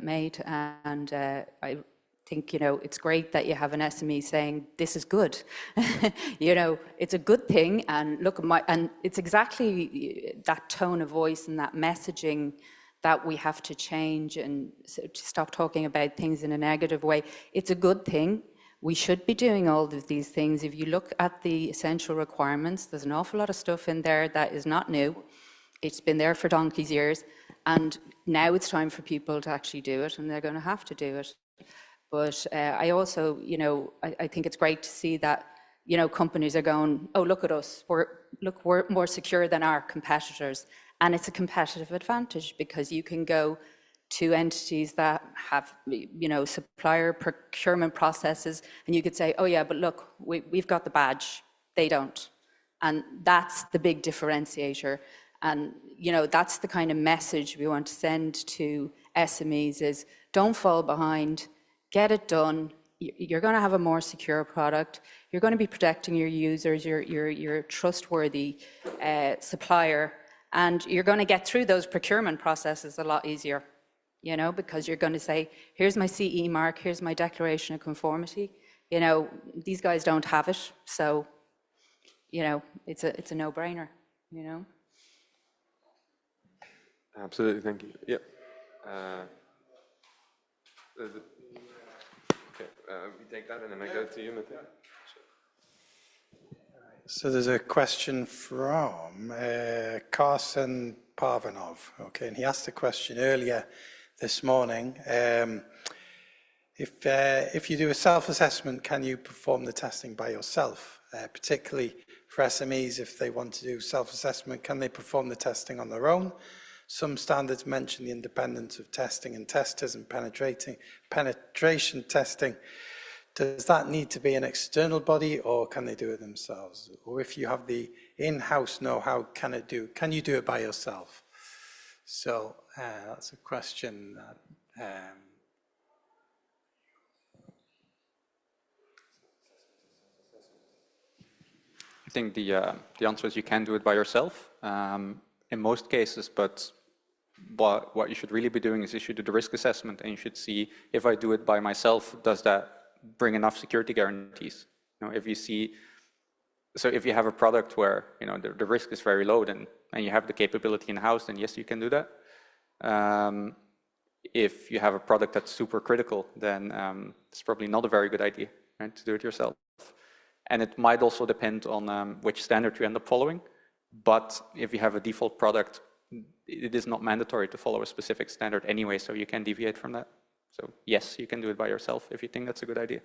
made, and I think, it's great that you have an SME saying, this is good. It's a good thing, and look, and it's exactly that tone of voice and that messaging that we have to change and to stop talking about things in a negative way. It's a good thing. We should be doing all of these things. If you look at the essential requirements, there's an awful lot of stuff in there that is not new. It's been there for donkey's years, and now it's time for people to actually do it, and they're going to have to do it. But I also, I think it's great to see that, companies are going, oh, look at us, we're more secure than our competitors. And it's a competitive advantage because you can go to entities that have, supplier procurement processes, and you could say, oh yeah, but look, we've got the badge, they don't. And that's the big differentiator. And, that's the kind of message we want to send to SMEs is don't fall behind, get it done. You're going to have a more secure product. You're going to be protecting your users. You're a trustworthy supplier, and you're going to get through those procurement processes a lot easier, because you're going to say, here's my CE mark, here's my declaration of conformity. These guys don't have it, so, it's a no-brainer, Absolutely, thank you. Yep. We take that and then I go to you, Matteo. So there's a question from Carson Parvanov, okay, and he asked a question earlier this morning. If you do a self-assessment, can you perform the testing by yourself? Particularly for SMEs, if they want to do self-assessment, can they perform the testing on their own? Some standards mention the independence of testing and testers and penetration testing. Does that need to be an external body, or can they do it themselves? Or if you have the in-house know-how, can you do it by yourself? So that's a question that I think the answer is you can do it by yourself in most cases, but what you should really be doing is you should do the risk assessment, and you should see, if I do it by myself, does that bring enough security guarantees? If you see, so if you have a product where the risk is very low, and you have the capability in-house, then yes, you can do that. If you have a product that's super critical, then it's probably not a very good idea, right, to do it yourself. And it might also depend on which standard you end up following. But if you have a default product, it is not mandatory to follow a specific standard anyway, so you can deviate from that. So yes, you can do it by yourself if you think that's a good idea.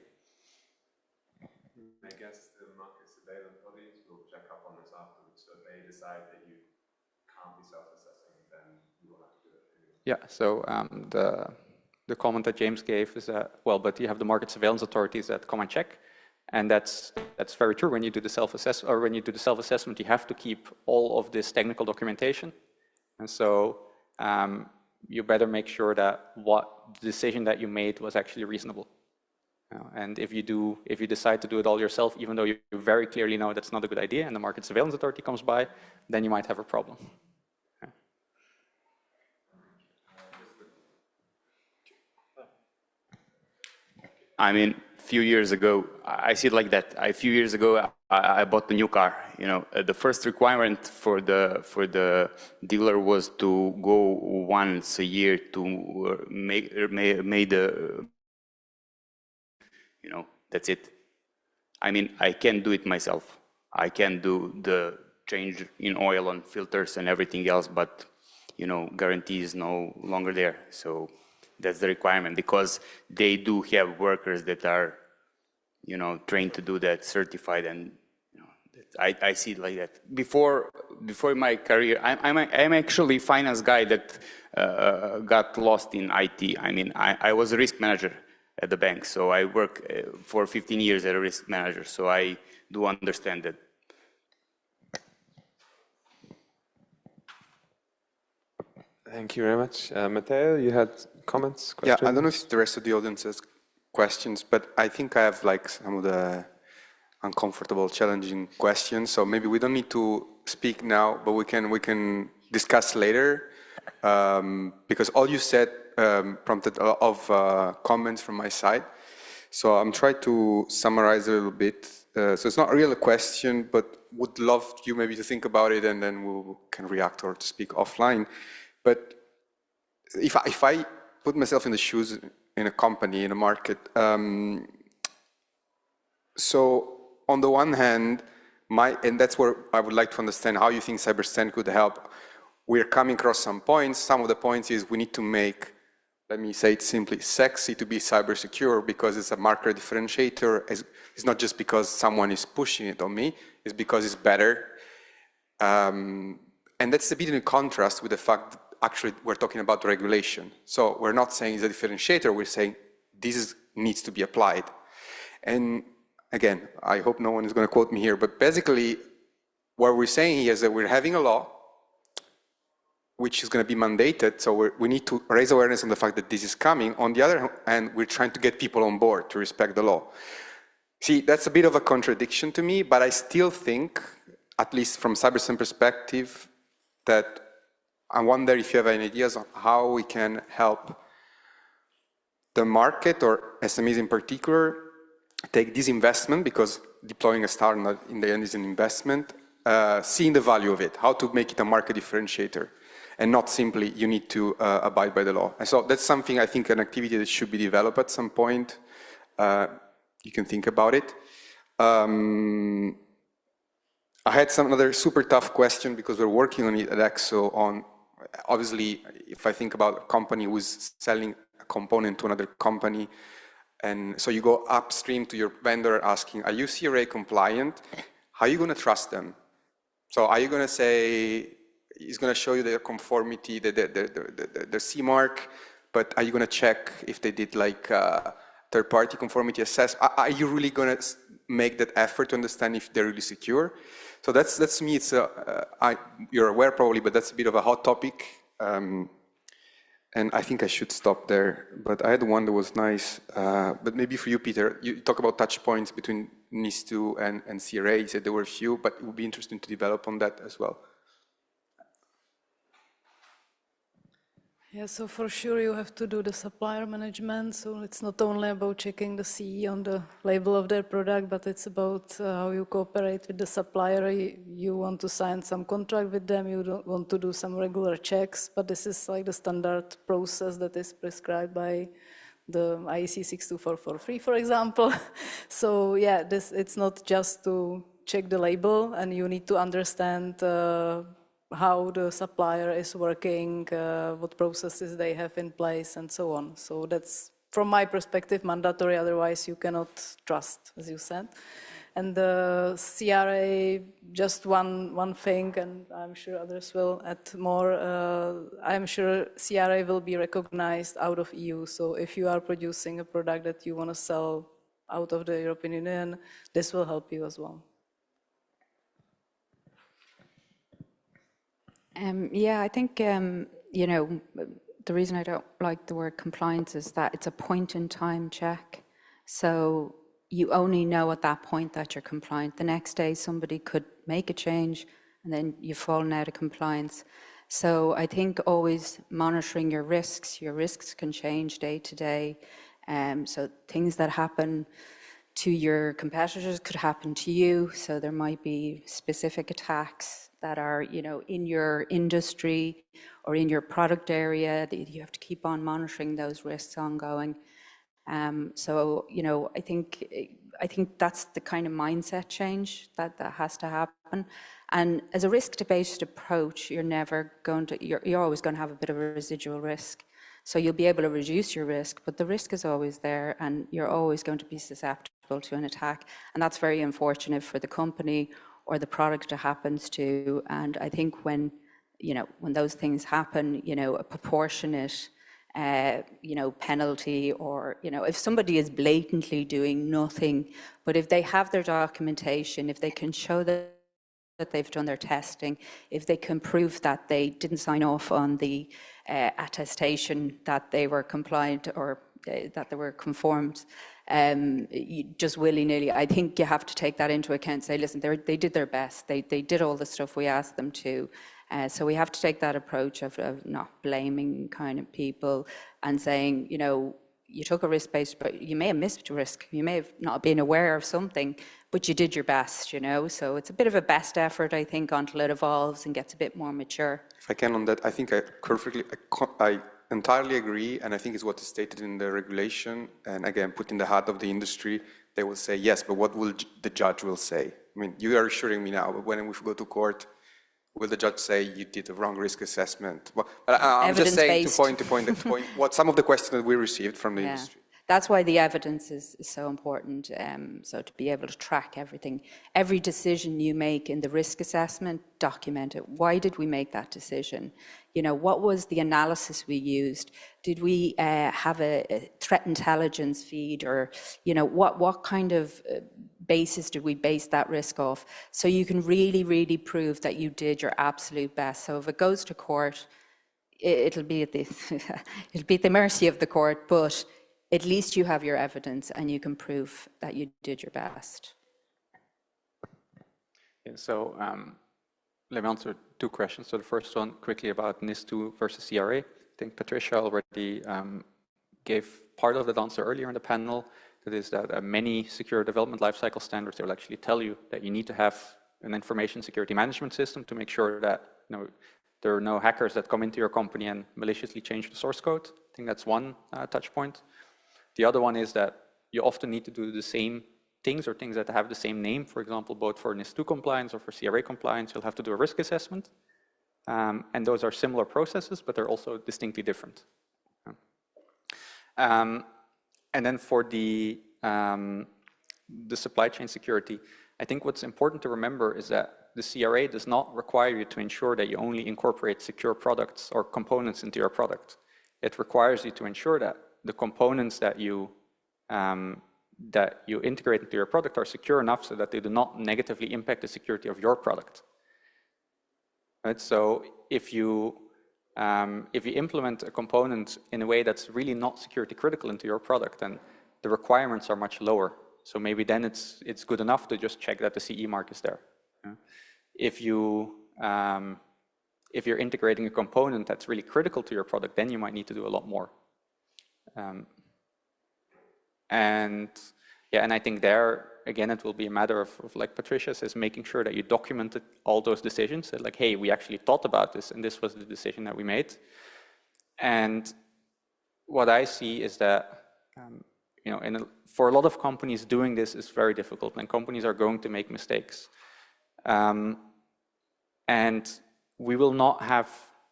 I guess the market surveillance bodies will check up on this afterwards. So if they decide that you can't be self-assessing, then you will have to do it anyway. Yeah, so the comment that James gave is that, well, but you have the market surveillance authorities that come and check. And that's very true. When you do the self-assessment, or when you do the self-assessment, you have to keep all of this technical documentation. And so you better make sure that what the decision that you made was actually reasonable. And if you decide to do it all yourself, even though you very clearly know that's not a good idea, and the Market Surveillance Authority comes by, then you might have a problem. I mean, a few years ago, I see it like that. A few years ago, I bought a new car. You know, the first requirement for the dealer was to go once a year to make the, you know, that's it. I mean, I can do it myself. I can do the change in oil and filters and everything else, but, you know, guarantee is no longer there. So that's the requirement, because they do have workers that are, you know, trained to do that, certified, and you know, I see it like that. Before my career, I'm actually a finance guy that got lost in IT. I mean, I was a risk manager at the bank, so I worked for 15 years as a risk manager, so I do understand that. Thank you very much. Matteo, you had comments, questions? Yeah, I don't know if the rest of the audience has questions, but I think I have like some of the uncomfortable, challenging questions. So maybe we don't need to speak now, but we can discuss later, because all you said prompted a lot of comments from my side. So I'm trying to summarize a little bit. So it's not really a question, but would love you maybe to think about it, and then we can react or to speak offline. But if I put myself in the shoes in a company, in a market, so on the one hand, and that's where I would like to understand how you think CyberStand could help. We're coming across some points. Some of the points is we need to make, let me say it simply, sexy to be cyber secure, because it's a market differentiator. It's not just because someone is pushing it on me, it's because it's better. And that's a bit in contrast with the fact that actually we're talking about regulation. So we're not saying it's a differentiator, we're saying this needs to be applied. And again, I hope no one is going to quote me here, but basically what we're saying here is that we're having a law which is going to be mandated, so we need to raise awareness on the fact that this is coming. On the other hand, we're trying to get people on board to respect the law. See, that's a bit of a contradiction to me, but I still think, at least from CyberStand perspective, that I wonder if you have any ideas on how we can help the market, or SMEs in particular, take this investment, because deploying a startup in the end is an investment, seeing the value of it, how to make it a market differentiator, and not simply you need to abide by the law. And so that's something, I think, an activity that should be developed at some point. You can think about it. I had some other super tough question, because we're working on it at EXO on, obviously, if I think about a company who's selling a component to another company, and so you go upstream to your vendor asking, are you CRA compliant? How are you going to trust them? So are you going to say, it's going to show you their conformity, their C mark, but are you going to check if they did like third-party conformity assessment? Are you really going to make that effort to understand if they're really secure? So that's me. It's you're aware probably, but that's a bit of a hot topic, and I think I should stop there. But I had one that was nice. But maybe for you, Peter, you talk about touch points between NIS2 and CRA. You said there were a few, but it would be interesting to develop on that as well. Yeah, so for sure you have to do the supplier management. So it's not only about checking the CE on the label of their product, but it's about how you cooperate with the supplier. You want to sign some contract with them, you don't want to do some regular checks, but this is like the standard process that is prescribed by the IEC 62443, for example. So yeah, it's not just to check the label, and you need to understand how the supplier is working, what processes they have in place, and so on. So that's, from my perspective, mandatory, otherwise you cannot trust, as you said. And the CRA, just one thing, and I'm sure others will add more, I'm sure CRA will be recognized out of EU. So if you are producing a product that you want to sell out of the European Union, this will help you as well. Yeah, I think, you know, the reason I don't like the word compliance is that it's a point-in-time check. So you only know at that point that you're compliant. The next day somebody could make a change and then you've fallen out of compliance. So I think always monitoring your risks can change day to day. So things that happen to your competitors could happen to you. So there might be specific attacks that are, you know, in your industry or in your product area that you have to keep on monitoring those risks ongoing. So, you know, I think that's the kind of mindset change that has to happen. And as a risk-based approach, you're always going to have a bit of a residual risk. So you'll be able to reduce your risk, but the risk is always there and you're always going to be susceptible to an attack. And that's very unfortunate for the company or the product it happens to. And I think when those things happen, you know, a proportionate penalty, or, you know, if somebody is blatantly doing nothing, but if they have their documentation, if they can show that they've done their testing, if they can prove that they didn't sign off on the attestation that they were compliant or that they were conformed, just willy-nilly, I think you have to take that into account and say, listen, they did their best. They did all the stuff we asked them to. So we have to take that approach of not blaming kind of people and saying, you know, you took a risk-based, but you may have missed a risk. You may have not been aware of something, but you did your best, you know. So it's a bit of a best effort, I think, until it evolves and gets a bit more mature. If I can on that, I think I entirely agree, and I think it's what is stated in the regulation. And again, put in the hat of the industry, they will say, yes, but what will the judge will say? I mean, you are assuring me now, but when we go to court, will the judge say you did a wrong risk assessment? Well, I'm just saying to point, what some of the questions that we received from the industry. That's why the evidence is so important. So to be able to track everything, every decision you make in the risk assessment, document it. Why did we make that decision? You know, what was the analysis we used? Did we have a threat intelligence feed, or, you know, what kind of basis did we base that risk off? So you can really, really prove that you did your absolute best. So if it goes to court, it'll be at the mercy of the court, but at least you have your evidence and you can prove that you did your best. Yeah, so let me answer two questions. So the first one quickly about NIS2 versus CRA. I think Patricia already gave part of that answer earlier in the panel. That is that many secure development lifecycle standards, they will actually tell you that you need to have an information security management system to make sure that, you know, there are no hackers that come into your company and maliciously change the source code. I think that's one touch point. The other one is that you often need to do the same things or things that have the same name. For example, both for NIS2 compliance or for CRA compliance, you'll have to do a risk assessment. And those are similar processes, but they're also distinctly different. And then for the supply chain security, I think what's important to remember is that the CRA does not require you to ensure that you only incorporate secure products or components into your product. It requires you to ensure that the components that you integrate into your product are secure enough so that they do not negatively impact the security of your product. Right? So if you implement a component in a way that's really not security critical into your product, then the requirements are much lower. So maybe then it's good enough to just check that the CE mark is there. Yeah? If you're integrating a component that's really critical to your product, then you might need to do a lot more. And I think there, again, it will be a matter of like Patricia says, making sure that you documented all those decisions. That like, hey, we actually thought about this, and this was the decision that we made. And what I see is that, you know, for a lot of companies, doing this is very difficult, and companies are going to make mistakes. And we will not have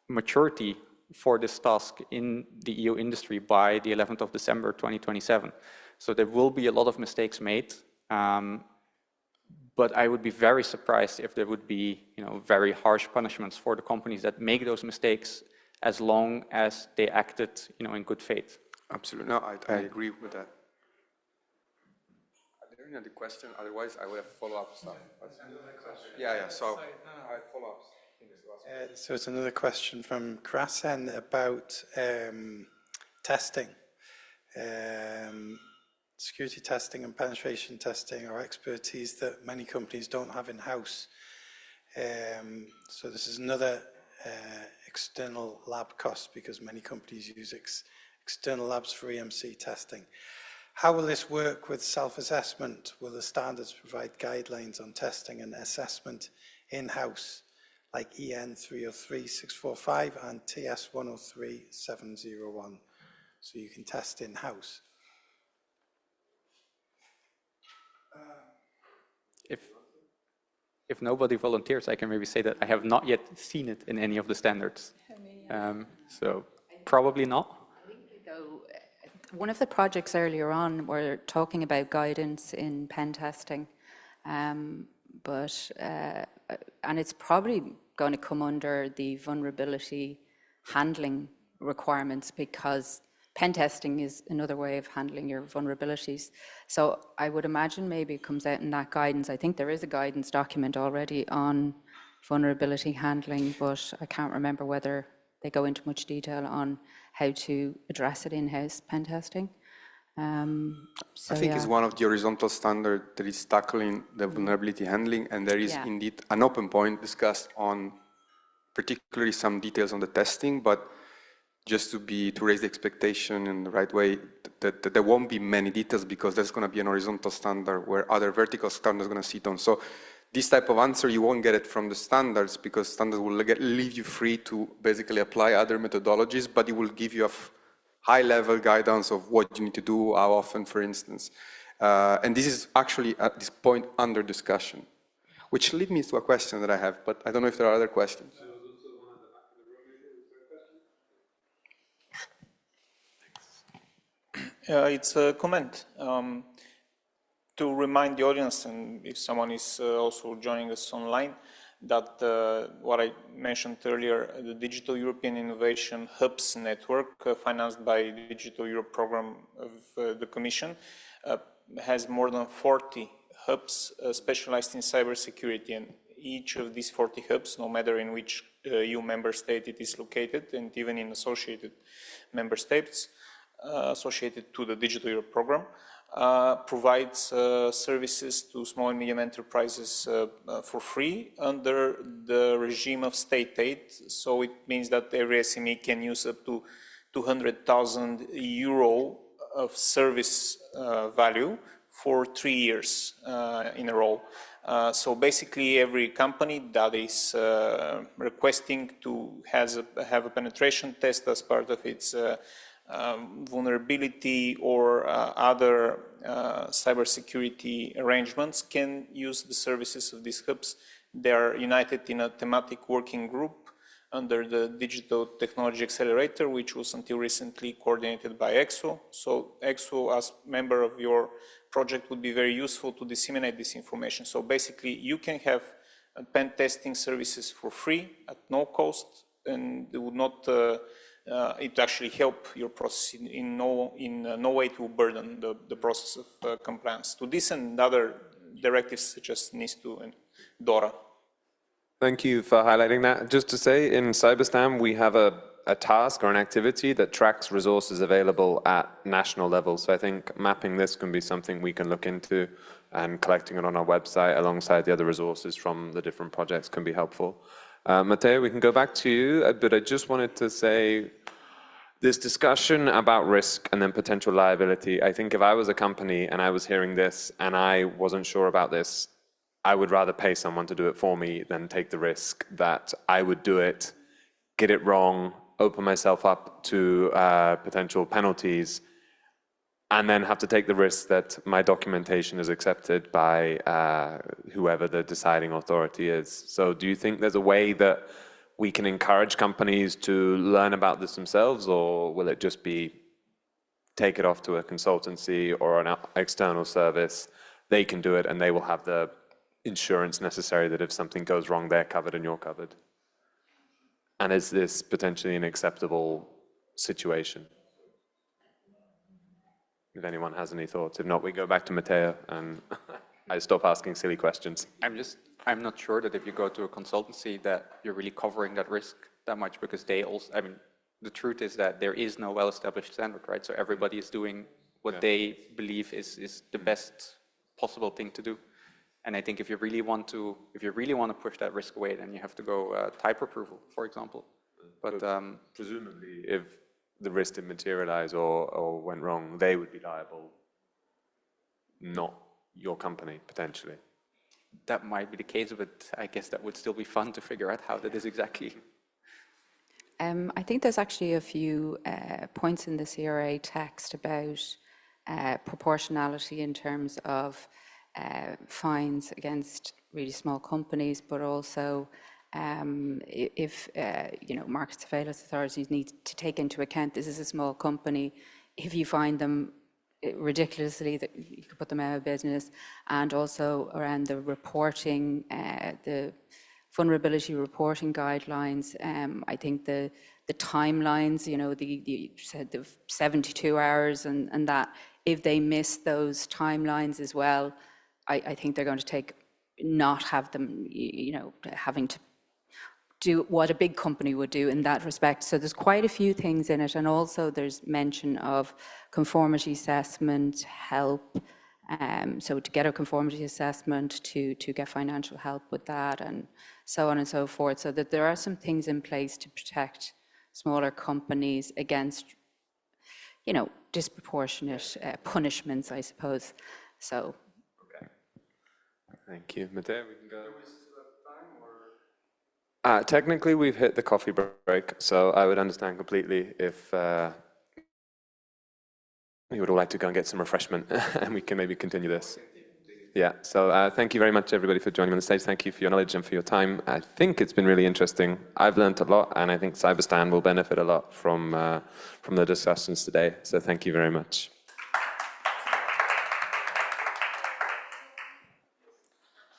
maturity for this task in the EU industry by the 11th of December 2027. So there will be a lot of mistakes made, but I would be very surprised if there would be, you know, very harsh punishments for the companies that make those mistakes, as long as they acted, you know, in good faith. Absolutely, no, I agree with that. Are there any other questions? Otherwise, I would have follow-up stuff. Yeah, so I have follow-ups. So it's another question from Krasen about testing. security testing and penetration testing are expertise that many companies don't have in-house. So this is another external lab cost because many companies use external labs for EMC testing. How will this work with self-assessment? Will the standards provide guidelines on testing and assessment in-house, like EN 303-645 and TS 103-701, so you can test in-house? If nobody volunteers, I can maybe say that I have not yet seen it in any of the standards. So probably not. One of the projects earlier on were talking about guidance in pen testing, and it's probably going to come under the vulnerability handling requirements because pen testing is another way of handling your vulnerabilities. So I would imagine maybe it comes out in that guidance. I think there is a guidance document already on vulnerability handling, but I can't remember whether they go into much detail on how to address it in-house pen testing. I think it's one of the horizontal standards that is tackling the vulnerability handling, and there is indeed an open point discussed on particularly some details on the testing, but just to raise the expectation in the right way, that there won't be many details because there's going to be an horizontal standard where other vertical standards are going to sit on. So this type of answer, you won't get it from the standards because standards will leave you free to basically apply other methodologies, but it will give you a high-level guidance of what you need to do, how often, for instance. And this is actually at this point under discussion, which leads me to a question that I have, but I don't know if there are other questions. It's a comment to remind the audience, and if someone is also joining us online, that what I mentioned earlier, the Digital European Innovation Hubs Network, financed by the Digital Europe program of the Commission, has more than 40 hubs specialized in cybersecurity, and each of these 40 hubs, no matter in which EU member state it is located, and even in associated member states, associated to the Digital Europe program, provides services to small and medium enterprises for free under the regime of state aid. So it means that every SME can use up to 200,000 euro of service value for 3 years in a row. So basically every company that is requesting to have a penetration test as part of its vulnerability or other cybersecurity arrangements can use the services of these hubs. They are united in a thematic working group under the Digital Technology Accelerator, which was until recently coordinated by EXO. So EXO, as member of your project, would be very useful to disseminate this information. So basically you can have pen testing services for free at no cost, and it would not it actually help your process in no way to burden the process of compliance to this and other directives such as NIS2 and DORA. Thank you for highlighting that. Just to say, in Cyberstam, we have a task or an activity that tracks resources available at national level. So I think mapping this can be something we can look into, and collecting it on our website alongside the other resources from the different projects can be helpful. Matteo, we can go back to you, but I just wanted to say this discussion about risk and then potential liability. I think if I was a company and I was hearing this and I wasn't sure about this, I would rather pay someone to do it for me than take the risk that I would do it, get it wrong, open myself up to potential penalties, and then have to take the risk that my documentation is accepted by whoever the deciding authority is. So do you think there's a way that we can encourage companies to learn about this themselves, or will it just be take it off to a consultancy or an external service? They can do it and they will have the insurance necessary that if something goes wrong, they're covered and you're covered. And is this potentially an acceptable situation? If anyone has any thoughts. If not, we go back to Matteo and I stop asking silly questions. I'm not sure that if you go to a consultancy that you're really covering that risk that much, because they also, I mean, the truth is that there is no well-established standard, right? So everybody is doing what they believe is the best possible thing to do. And I think if you really want to push that risk away, then you have to go type approval, for example. But presumably, if the risk didn't materialize or went wrong, they would be liable, not your company, potentially. That might be the case, but I guess that would still be fun to figure out how that is exactly. I think there's actually a few points in the CRA text about proportionality in terms of fines against really small companies, but also if market surveillance authorities need to take into account this is a small company. If you find them ridiculously, that you could put them out of business, and also around the reporting, the vulnerability reporting guidelines. I think the timelines, you said the 72 hours and that, if they miss those timelines as well, I think they're going to not have them, having to do what a big company would do in that respect. So there's quite a few things in it, and also there's mention of conformity assessment, help, so to get a conformity assessment, to get financial help with that, and so on and so forth, so that there are some things in place to protect smaller companies against, disproportionate punishments, I suppose. So. Okay. Thank you. Matteo, we can go. Technically, we've hit the coffee break, so I would understand completely if you would all like to go and get some refreshment, and we can maybe continue this. Yeah, so thank you very much, everybody, for joining me on the stage. Thank you for your knowledge and for your time. I think it's been really interesting. I've learned a lot, and I think Cyberstan will benefit a lot from the discussions today. So thank you very much.